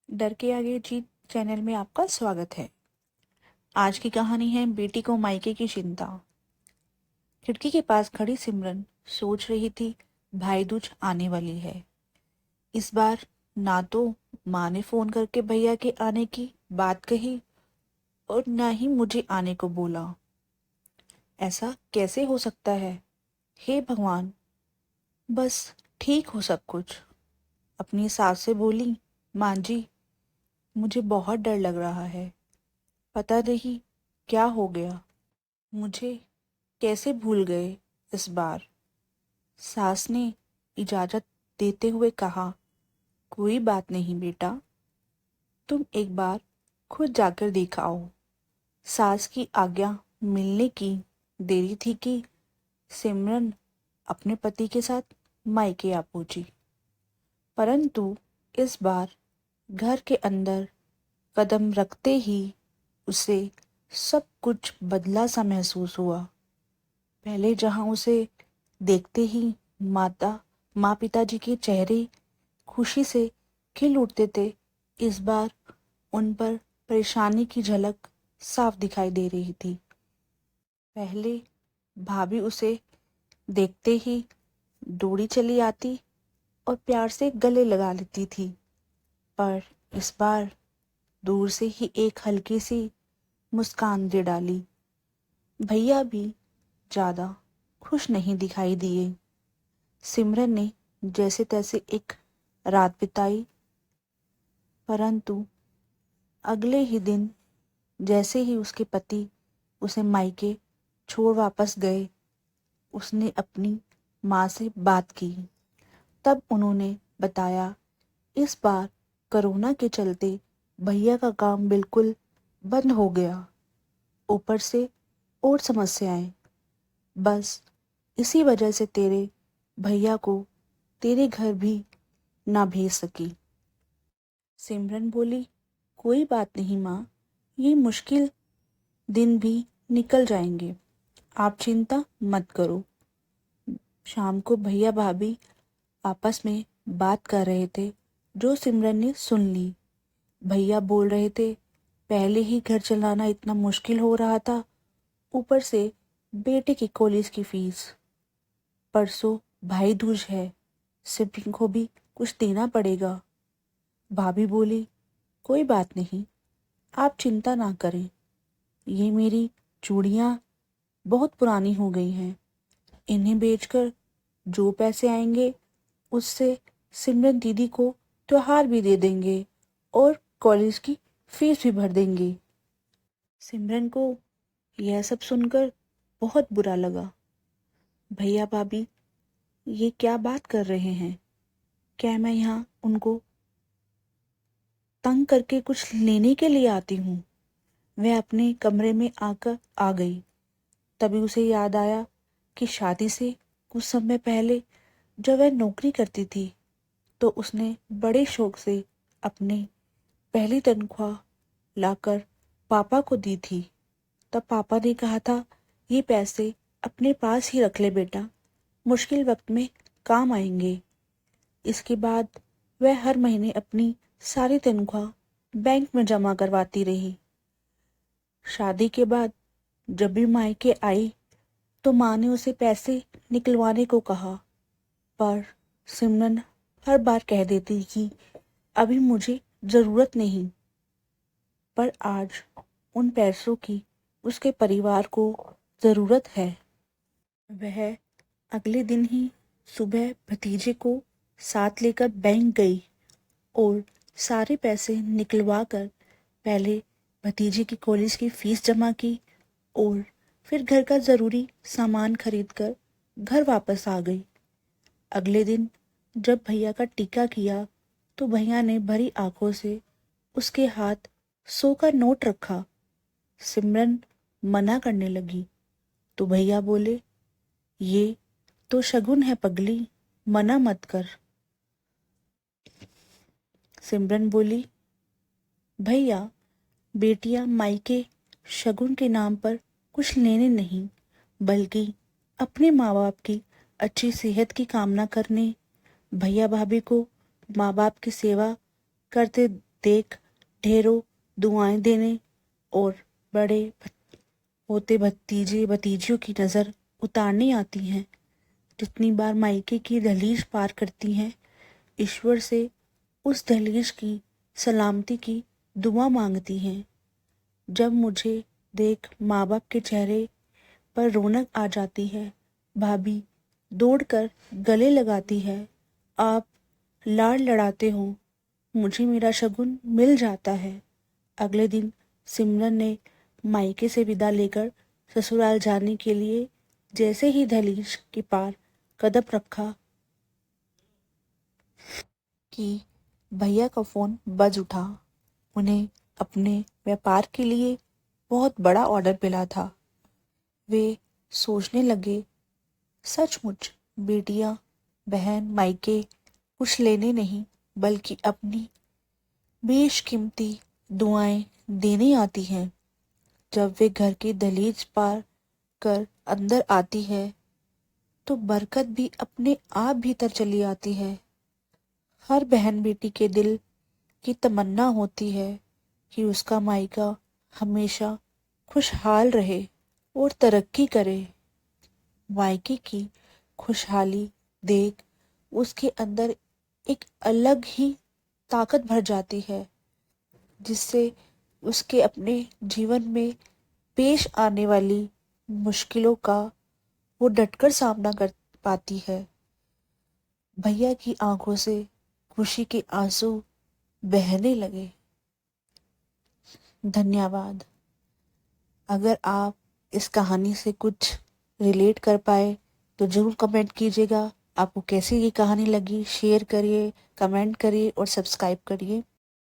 डर के आगे जीत चैनल में आपका स्वागत है। आज की कहानी है बेटी को मायके की चिंता। खिड़की के पास खड़ी सिमरन सोच रही थी, भाई दूज आने वाली है। इस बार ना तो माँ ने फोन करके भैया के आने की बात कही और ना ही मुझे आने को बोला। ऐसा कैसे हो सकता है? हे भगवान, बस ठीक हो सब कुछ। अपनी सास से बोली, माँ जी, मुझे बहुत डर लग रहा है। पता नहीं क्या हो गया, मुझे कैसे भूल गए इस बार। सास ने इजाजत देते हुए कहा, कोई बात नहीं बेटा, तुम एक बार खुद जाकर देख आओ। सास की आज्ञा मिलने की देरी थी कि सिमरन अपने पति के साथ मायके आ पहुंची। परंतु इस बार घर के अंदर कदम रखते ही उसे सब कुछ बदला सा महसूस हुआ। पहले जहां उसे देखते ही माँ पिताजी के चेहरे खुशी से खिल उठते थे, इस बार उन पर परेशानी की झलक साफ दिखाई दे रही थी। पहले भाभी उसे देखते ही दौड़ी चली आती और प्यार से गले लगा लेती थी, पर इस बार दूर से ही एक हल्की सी मुस्कान दे डाली। भैया भी ज्यादा खुश नहीं दिखाई दिए। सिमरन ने जैसे तैसे एक रात बिताई, परंतु अगले ही दिन जैसे ही उसके पति उसे मायके छोड़ वापस गए, उसने अपनी माँ से बात की। तब उन्होंने बताया, इस बार कोरोना के चलते भैया का काम बिल्कुल बंद हो गया। ऊपर से और समस्याएं। बस इसी वजह से तेरे भैया को तेरे घर भी ना भेज सकी। सिमरन बोली, कोई बात नहीं माँ, ये मुश्किल दिन भी निकल जाएंगे, आप चिंता मत करो। शाम को भैया भाभी आपस में बात कर रहे थे, जो सिमरन ने सुन ली। भैया बोल रहे थे, पहले ही घर चलाना इतना मुश्किल हो रहा था, ऊपर से बेटे की कॉलेज की फीस। परसों भाई दूज है, सिमरन को भी कुछ देना पड़ेगा। भाभी बोली, कोई बात नहीं, आप चिंता ना करें, ये मेरी चूड़ियाँ बहुत पुरानी हो गई हैं, इन्हें बेचकर जो पैसे आएंगे उससे सिमरन दीदी को त्योहार भी दे देंगे और कॉलेज की फीस भी भर देंगे। सिमरन को यह सब सुनकर बहुत बुरा लगा। भैया भाभी ये क्या बात कर रहे हैं? क्या मैं यहाँ उनको तंग करके कुछ लेने के लिए आती हूँ? वह अपने कमरे में आकर आ गई। तभी उसे याद आया कि शादी से कुछ समय पहले जब वह नौकरी करती थी, तो उसने बड़े शौक से अपनी पहली तनख्वाह लाकर पापा को दी थी। तब पापा ने कहा था, ये पैसे अपने पास ही रख ले बेटा, मुश्किल वक्त में काम आएंगे। इसके बाद वह हर महीने अपनी सारी तनख्वाह बैंक में जमा करवाती रही। शादी के बाद जब भी मायके आई तो माँ ने उसे पैसे निकलवाने को कहा, पर सिमरन हर बार कह देती कि अभी मुझे जरूरत नहीं। पर आज उन पैसों की उसके परिवार को जरूरत है। वह अगले दिन ही सुबह भतीजे को साथ लेकर बैंक गई और सारे पैसे निकलवा कर पहले भतीजे की कॉलेज की फीस जमा की और फिर घर का जरूरी सामान खरीद कर घर वापस आ गई। अगले दिन जब भैया का टीका किया तो भैया ने भरी आंखों से उसके हाथ 100 का नोट रखा। सिमरन मना करने लगी तो भैया बोले, ये तो शगुन है पगली, मना मत कर। सिमरन बोली, भैया, बेटियां मायके शगुन के नाम पर कुछ लेने नहीं, बल्कि अपने माँ बाप की अच्छी सेहत की कामना करने, भैया भाभी को माँ बाप की सेवा करते देख ढेरों दुआएं देने और बड़े होते भतीजे भतीजियों की नज़र उतारने आती हैं। जितनी बार मायके की दहलीज पार करती हैं, ईश्वर से उस दहलीज की सलामती की दुआ मांगती हैं। जब मुझे देख माँ बाप के चेहरे पर रौनक आ जाती है, भाभी दौड़कर गले लगाती है, आप लाड़ लड़ाते हो, मुझे मेरा शगुन मिल जाता है। अगले दिन सिमरन ने मायके से विदा लेकर ससुराल जाने के लिए जैसे ही दहलीज के पार कदम रखा कि भैया का फोन बज उठा। उन्हें अपने व्यापार के लिए बहुत बड़ा ऑर्डर मिला था। वे सोचने लगे, सचमुच बेटियां बहन मायके कुछ लेने नहीं बल्कि अपनी बेशकीमती दुआएं देने आती हैं। जब वे घर की दहलीज पार कर अंदर आती है तो बरकत भी अपने आप भीतर चली आती है। हर बहन बेटी के दिल की तमन्ना होती है कि उसका मायका हमेशा खुशहाल रहे और तरक्की करे। मायके की खुशहाली देख उसके अंदर एक अलग ही ताकत भर जाती है, जिससे उसके अपने जीवन में पेश आने वाली मुश्किलों का वो डटकर सामना कर पाती है। भैया की आंखों से खुशी के आंसू बहने लगे। धन्यवाद। अगर आप इस कहानी से कुछ रिलेट कर पाए तो ज़रूर कमेंट कीजिएगा। आपको कैसी ये कहानी लगी, शेयर करिए, कमेंट करिए और सब्सक्राइब करिए।